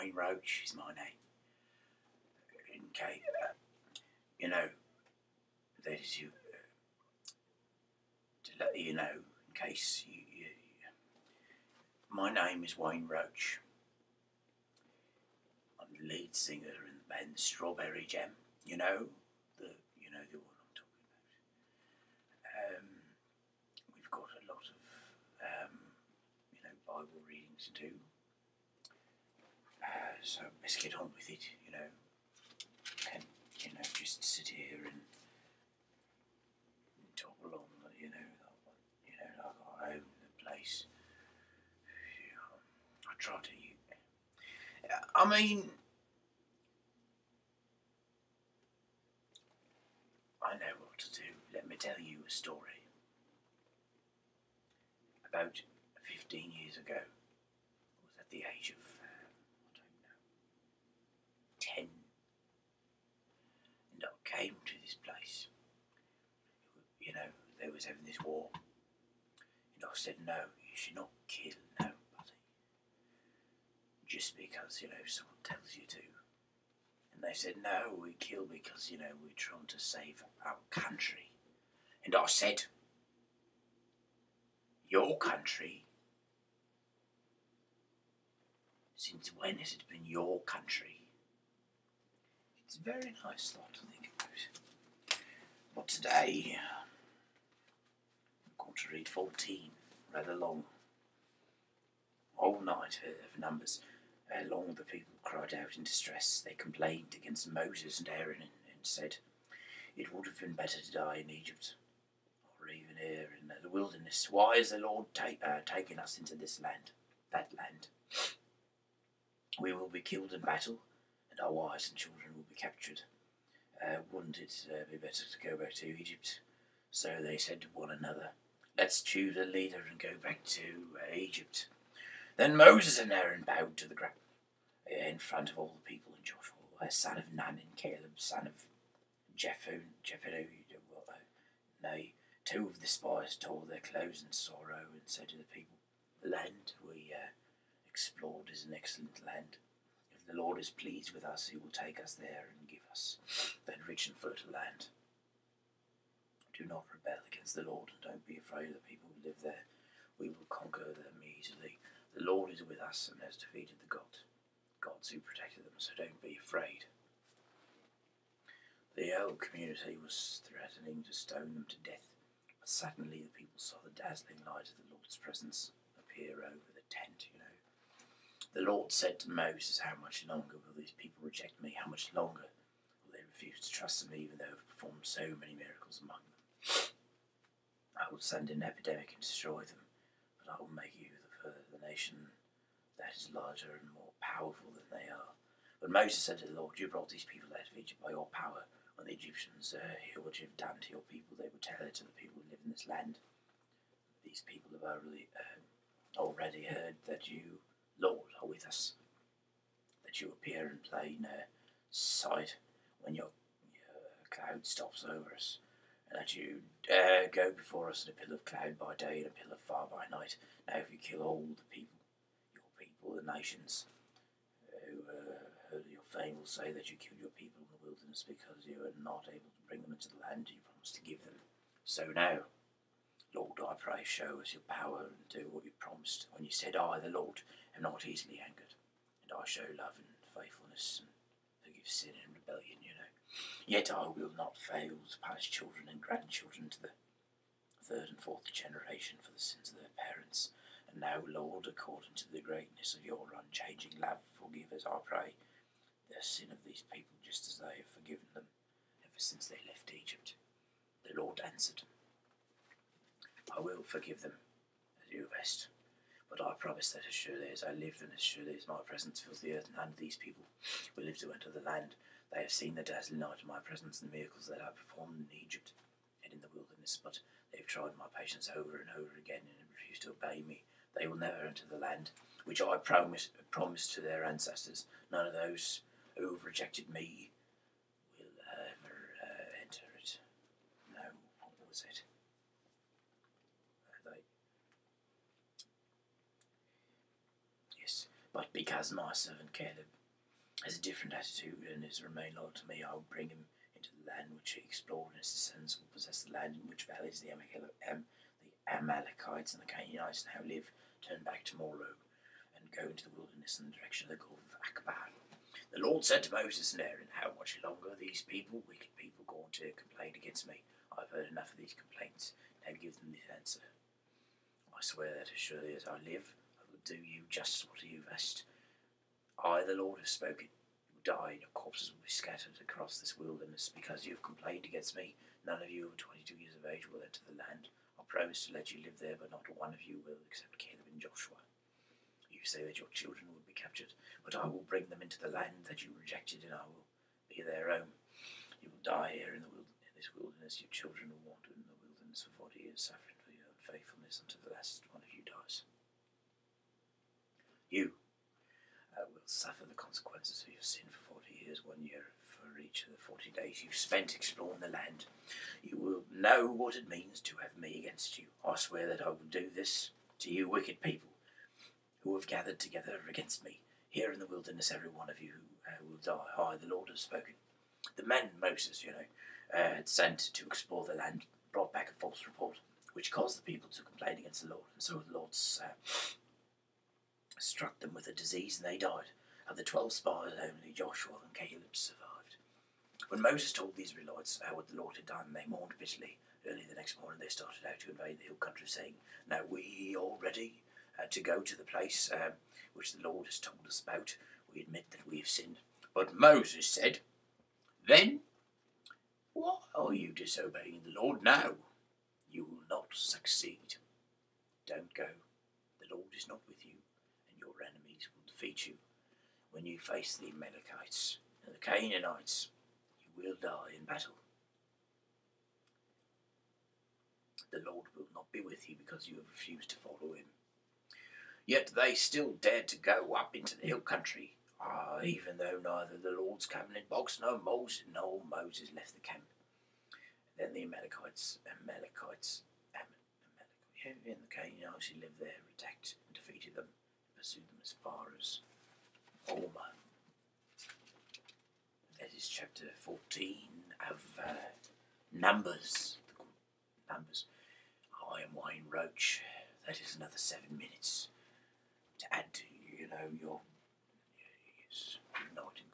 Wayne Roach is my name. In case, you know, that is you, to let you know, in case my name is Wayne Roach. I'm the lead singer in the band Strawberry Jam. You know the one I'm talking about. We've got a lot of Bible readings to do. So let's get on with it. And just sit here and talk along. Like I own the place. I try to. I mean, I know what to do. Let me tell you a story. About 15 years ago, I was at the age of, 10, and I came to this place. They was having this war, and I said, no, you should not kill nobody, just because, someone tells you to. And they said, no, we kill because, we're trying to save our country. And I said, your country? Since when has it been your country? It's a very nice thought to think about. But today, I'm going to read 14, rather long. All night of numbers. Long the people cried out in distress. They complained against Moses and Aaron and said, it would have been better to die in Egypt, or even here in the wilderness. Why is the Lord taking us into this land, that land? We will be killed in battle, and our wives and children will be captured. Wouldn't it be better to go back to Egypt? So they said to one another, let's choose a leader and go back to Egypt. Then Moses and Aaron bowed to the ground in front of all the people, and Joshua, son of Nun, and Caleb, son of Jephunneh, two of the spies tore their clothes in sorrow and said to the people, the land we explored is an excellent land. If the Lord is pleased with us, he will take us there and give us that rich and fertile land. Do not rebel against the Lord, and don't be afraid of the people who live there. We will conquer them easily. The Lord is with us and has defeated the gods who protected them, so don't be afraid. The whole community was threatening to stone them to death, but suddenly the people saw the dazzling light of the Lord's presence appear over the tent, The Lord said to Moses, how much longer will these people reject me? How much longer will they refuse to trust in me, even though I've performed so many miracles among them? I will send an epidemic and destroy them, but I will make you the nation that is larger and more powerful than they are. But Moses said to the Lord, you brought these people out of Egypt by your power. When the Egyptians hear what you have done to your people, they will tell it to the people who live in this land. These people have already heard that you, Lord, are with us, that you appear in plain sight when your cloud stops over us, and that you go before us in a pillar of cloud by day and a pillar of fire by night. Now if you kill all the people, your people, the nations who heard your fame will say that you killed your people in the wilderness because you were not able to bring them into the land you promised to give them. So now, Lord, I pray, show us your power and do what you promised when you said, I, the Lord, am not easily angered, and I show love and faithfulness and forgive sin and rebellion, Yet I will not fail to punish children and grandchildren to the third and fourth generation for the sins of their parents. And now, Lord, according to the greatness of your unchanging love, forgive us, I pray, the sin of these people just as they have forgiven them ever since they left Egypt. The Lord answered, I will forgive them as you have asked, but I promise that as surely as I live and as surely as my presence fills the earth, none of these people will live to enter the land. They have seen the dazzling light of my presence and the miracles that I performed in Egypt and in the wilderness, but they have tried my patience over and over again and refused to obey me. They will never enter the land which I promised to their ancestors. None of those who have rejected me will ever enter it. No, what was it? Yes, But because my servant Caleb has a different attitude and has remained loyal to me, I will bring him into the land which he explored, and his descendants will possess the land in which valleys the Amalekites and the Canaanites now live. Turn back tomorrow and go into the wilderness in the direction of the Gulf of Akbar. The Lord said to Moses and Aaron, how much longer these people, wicked people, go on to complain against me? I've heard enough of these complaints. Now give them this answer. I swear that as surely as I live, I will do you just what you've asked. I, the Lord, have spoken. You will die, and your corpses will be scattered across this wilderness because you have complained against me. None of you over 22 years of age will enter the land. I promise to let you live there, but not one of you will, except Caleb and Joshua. You say that your children will be captured, but I will bring them into the land that you rejected, and I will be their own. You will die here in this wilderness. Your children will wander in the wilderness for 40 years, suffering for your unfaithfulness until the last one of you dies. You will suffer the consequences of your sin for 40 years, 1 year for each of the 40 days you've spent exploring the land. You will know what it means to have me against you. I swear that I will do this to you wicked people who have gathered together against me. Here in the wilderness, every one of you will die. I, the Lord, have spoken. The men Moses, had sent to explore the land brought back a false report, which caused the people to complain against the Lord. And so the Lord struck them with a disease, and they died. Of the 12 spies, only Joshua and Caleb survived. When Moses told the Israelites what the Lord had done, they mourned bitterly. Early the next morning, they started out to invade the hill country, saying, now we are ready to go to the place which the Lord has told us about. We admit that we have sinned. But Moses said, then why are you disobeying the Lord now? You will not succeed. Don't go. The Lord is not with you, and your enemies will defeat you. When you face the Amalekites and the Canaanites, you will die in battle. The Lord will not be with you because you have refused to follow him. Yet they still dared to go up into the hill country, even though neither the Lord's covenant box nor Moses left the camp. Then the Amalekites, and the Canaanites who lived there attacked and defeated them, and pursued them as far as Orma. That is chapter 14 of Numbers. I am Wayne Roach. That is another 7 minutes to add to, your night in